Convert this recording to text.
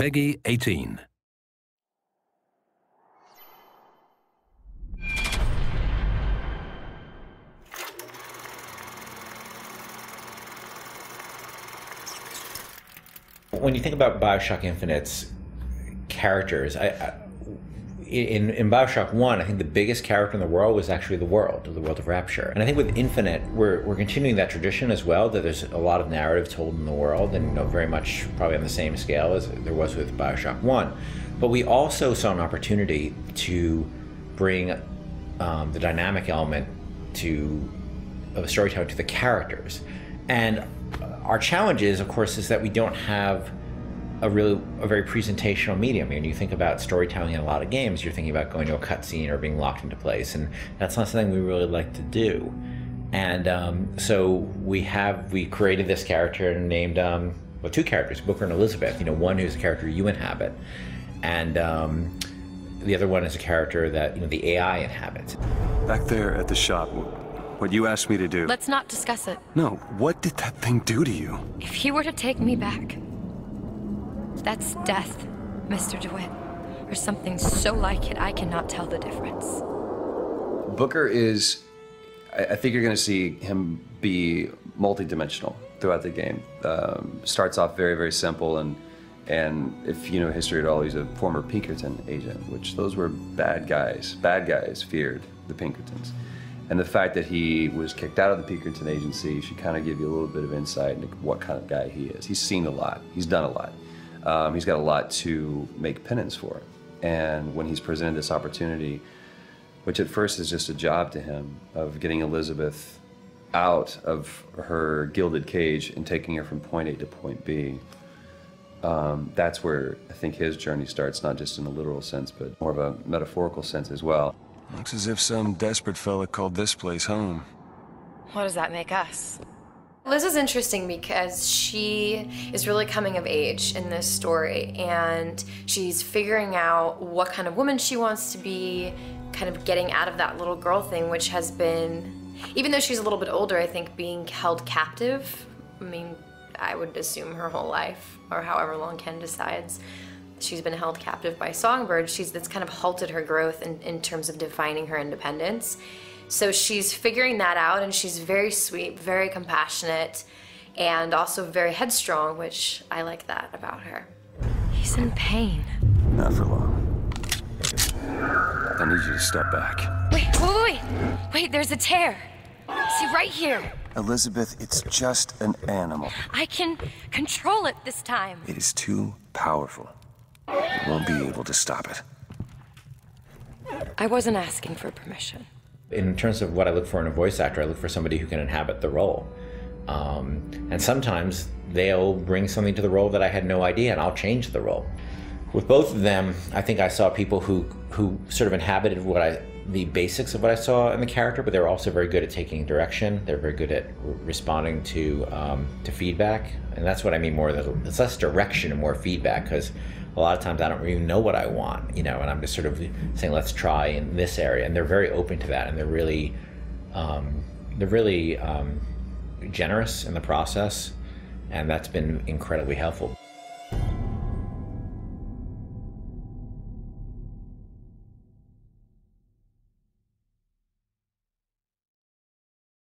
Peggy 18. When you think about Bioshock Infinite's characters, in Bioshock 1, I think the biggest character in the world was actually the world of Rapture. And I think with Infinite, we're continuing that tradition as well, that there's a lot of narrative told in the world, and very much probably on the same scale as there was with Bioshock 1. But we also saw an opportunity to bring the dynamic element of storytelling to the characters. And our challenge is, of course, is that we don't have a very presentational medium. I mean, you think about storytelling in a lot of games, you're thinking about going to a cutscene or being locked into place, and that's not something we really like to do. And so we created this character and named, two characters, Booker and Elizabeth. One who's a character you inhabit, and the other one is a character that the AI inhabits. Back there at the shop, what you asked me to do. Let's not discuss it. No, what did that thing do to you? If he were to take me back, that's death, Mr. DeWitt. Or something so like it, I cannot tell the difference. Booker is, I think you're going to see him be multi-dimensional throughout the game. Starts off very, very simple, and if you know history at all, he's a former Pinkerton agent, which those were bad guys. Bad guys feared the Pinkertons. And the fact that he was kicked out of the Pinkerton agency should kind of give you a little bit of insight into what kind of guy he is. He's seen a lot. He's done a lot. He's got a lot to make penance for. And when he's presented this opportunity, which at first is just a job to him, of getting Elizabeth out of her gilded cage and taking her from point A to point B, that's where I think his journey starts, not just in a literal sense, but more of a metaphorical sense as well. Looks as if some desperate fella called this place home. What does that make us? Liz is interesting because she is really coming of age in this story, and she's figuring out what kind of woman she wants to be, kind of getting out of that little girl thing, which has been, even though she's a little bit older, I think being held captive, I mean, I would assume her whole life, or however long Ken decides, she's been held captive by Songbird. That's kind of halted her growth in terms of defining her independence. So she's figuring that out, and she's very sweet, very compassionate, and also very headstrong, which I like that about her. He's in pain. Not for long. I need you to step back. Wait, there's a tear. See, right here. Elizabeth, it's just an animal. I can control it this time. It is too powerful. You won't be able to stop it. I wasn't asking for permission. In terms of what I look for in a voice actor, I look for somebody who can inhabit the role. And sometimes they'll bring something to the role that I had no idea, and I'll change the role. With both of them, I think I saw people who sort of inhabited the basics of what I saw in the character, but they were also very good at taking direction. They're very good at responding to feedback, and that's what I mean more. It's less direction and more feedback, because a lot of times I don't even know what I want, and I'm just sort of saying, let's try in this area, and they're very open to that, and they're really generous in the process, and that's been incredibly helpful.